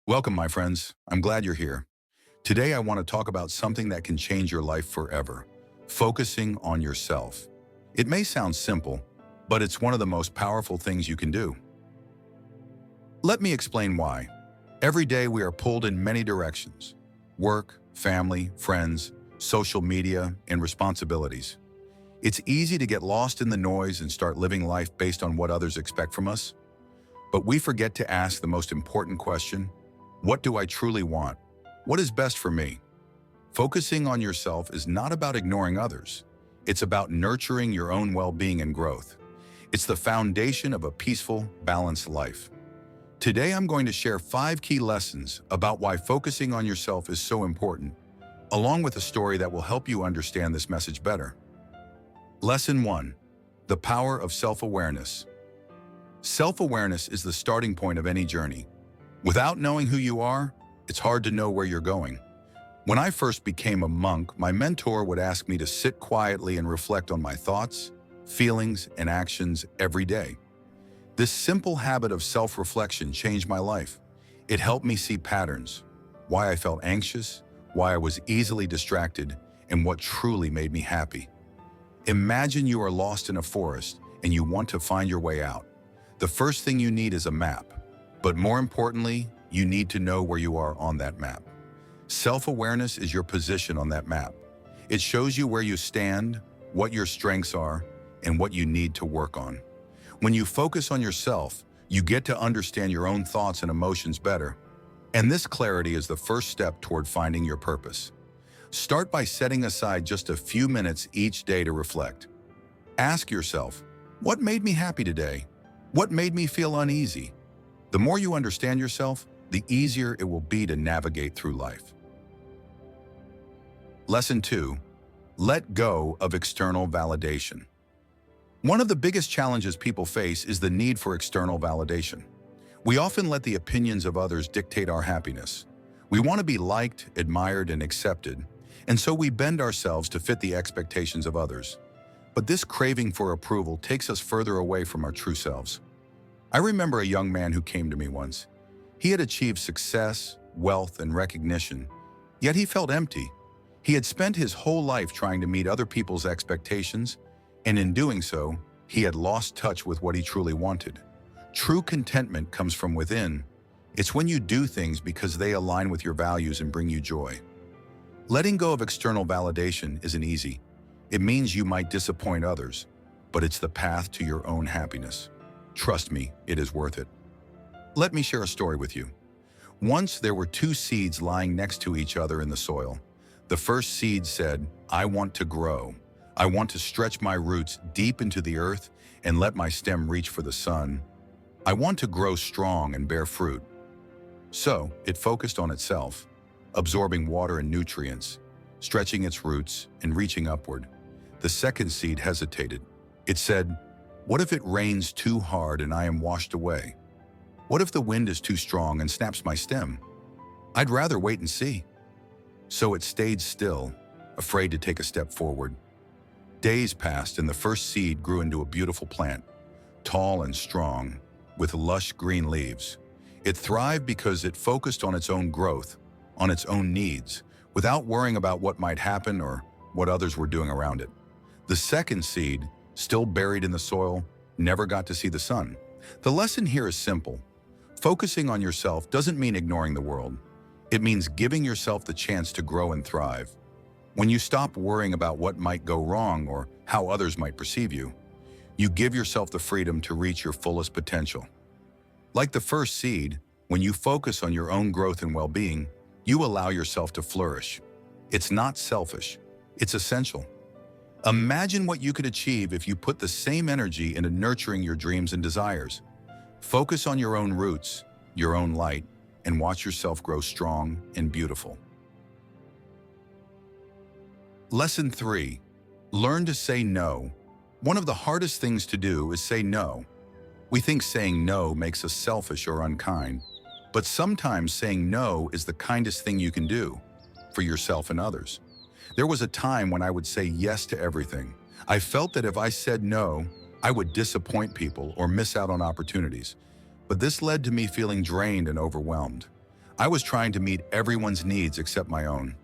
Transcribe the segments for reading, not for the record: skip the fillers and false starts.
Welcome, my friends. I'm glad you're here. Today, I want to talk about something that can change your life forever, focusing on yourself. It may sound simple, but it's one of the most powerful things you can do. Let me explain why. Every day, we are pulled in many directions: work, family, friends, social media, and responsibilities. It's easy to get lost in the noise and start living life based on what others expect from us. But we forget to ask the most important question: what do I truly want? What is best for me? Focusing on yourself is not about ignoring others. It's about nurturing your own well-being and growth. It's the foundation of a peaceful, balanced life. Today, I'm going to share 5 key lessons about why focusing on yourself is so important, along with a story that will help you understand this message better. Lesson 1. The power of self-awareness. Self-awareness is the starting point of any journey. Without knowing who you are, it's hard to know where you're going. When I first became a monk, my mentor would ask me to sit quietly and reflect on my thoughts, feelings, and actions every day. This simple habit of self-reflection changed my life. It helped me see patterns: why I felt anxious, why I was easily distracted, and what truly made me happy. Imagine you are lost in a forest and you want to find your way out. The first thing you need is a map. But more importantly, you need to know where you are on that map. Self-awareness is your position on that map. It shows you where you stand, what your strengths are, and what you need to work on. When you focus on yourself, you get to understand your own thoughts and emotions better. And this clarity is the first step toward finding your purpose. Start by setting aside just a few minutes each day to reflect. Ask yourself, what made me happy today? What made me feel uneasy? The more you understand yourself, the easier it will be to navigate through life. Lesson 2. Let go of external validation. One of the biggest challenges people face is the need for external validation. We often let the opinions of others dictate our happiness. We want to be liked, admired, and accepted, and so we bend ourselves to fit the expectations of others. But this craving for approval takes us further away from our true selves. I remember a young man who came to me once. He had achieved success, wealth, and recognition, yet he felt empty. He had spent his whole life trying to meet other people's expectations, and in doing so, he had lost touch with what he truly wanted. True contentment comes from within. It's when you do things because they align with your values and bring you joy. Letting go of external validation isn't easy. It means you might disappoint others, but it's the path to your own happiness. Trust me, it is worth it. Let me share a story with you. Once there were 2 seeds lying next to each other in the soil. The first seed said, "I want to grow. I want to stretch my roots deep into the earth and let my stem reach for the sun. I want to grow strong and bear fruit." So it focused on itself, absorbing water and nutrients, stretching its roots and reaching upward. The second seed hesitated. It said, "What if it rains too hard and I am washed away? What if the wind is too strong and snaps my stem? I'd rather wait and see." So it stayed still, afraid to take a step forward. Days passed and the first seed grew into a beautiful plant, tall and strong, with lush green leaves. It thrived because it focused on its own growth, on its own needs, without worrying about what might happen or what others were doing around it. The second seed, still buried in the soil, never got to see the sun. The lesson here is simple. Focusing on yourself doesn't mean ignoring the world. It means giving yourself the chance to grow and thrive. When you stop worrying about what might go wrong or how others might perceive you, you give yourself the freedom to reach your fullest potential. Like the first seed, when you focus on your own growth and well-being, you allow yourself to flourish. It's not selfish, it's essential. Imagine what you could achieve if you put the same energy into nurturing your dreams and desires. Focus on your own roots, your own light, and watch yourself grow strong and beautiful. Lesson 3. Learn to say no. One of the hardest things to do is say no. We think saying no makes us selfish or unkind, but sometimes saying no is the kindest thing you can do for yourself and others. There was a time when I would say yes to everything. I felt that if I said no, I would disappoint people or miss out on opportunities. But this led to me feeling drained and overwhelmed. I was trying to meet everyone's needs except my own.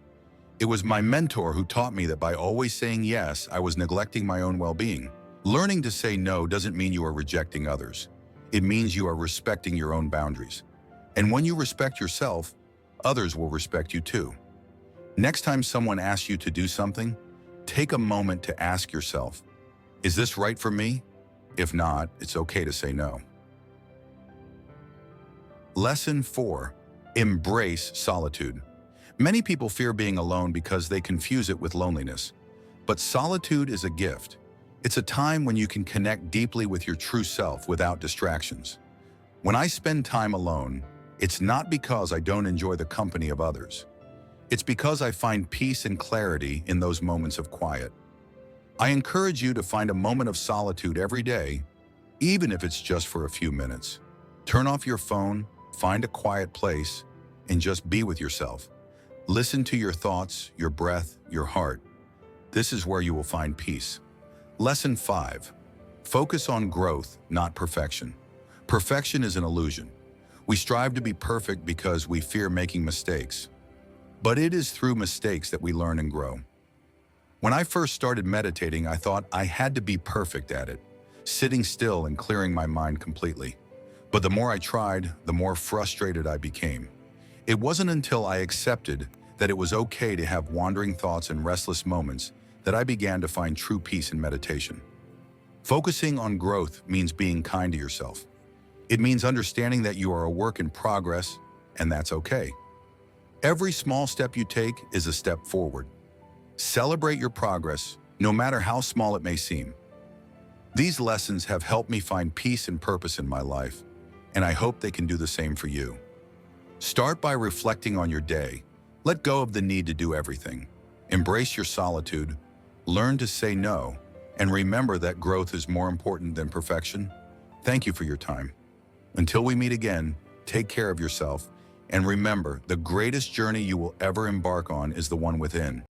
It was my mentor who taught me that by always saying yes, I was neglecting my own well-being. Learning to say no doesn't mean you are rejecting others. It means you are respecting your own boundaries. And when you respect yourself, others will respect you too. Next time someone asks you to do something, take a moment to ask yourself, is this right for me? If not, it's okay to say no. Lesson 4. Embrace solitude. Many people fear being alone because they confuse it with loneliness. But solitude is a gift. It's a time when you can connect deeply with your true self without distractions. When I spend time alone, it's not because I don't enjoy the company of others. It's because I find peace and clarity in those moments of quiet. I encourage you to find a moment of solitude every day, even if it's just for a few minutes. Turn off your phone, find a quiet place, and just be with yourself. Listen to your thoughts, your breath, your heart. This is where you will find peace. Lesson 5. Focus on growth, not perfection. Perfection is an illusion. We strive to be perfect because we fear making mistakes. But it is through mistakes that we learn and grow. When I first started meditating, I thought I had to be perfect at it, sitting still and clearing my mind completely. But the more I tried, the more frustrated I became. It wasn't until I accepted that it was okay to have wandering thoughts and restless moments that I began to find true peace in meditation. Focusing on growth means being kind to yourself. It means understanding that you are a work in progress, and that's okay. Every small step you take is a step forward. Celebrate your progress, no matter how small it may seem. These lessons have helped me find peace and purpose in my life, and I hope they can do the same for you. Start by reflecting on your day. Let go of the need to do everything. Embrace your solitude, learn to say no, and remember that growth is more important than perfection. Thank you for your time. Until we meet again, take care of yourself, and remember, the greatest journey you will ever embark on is the one within.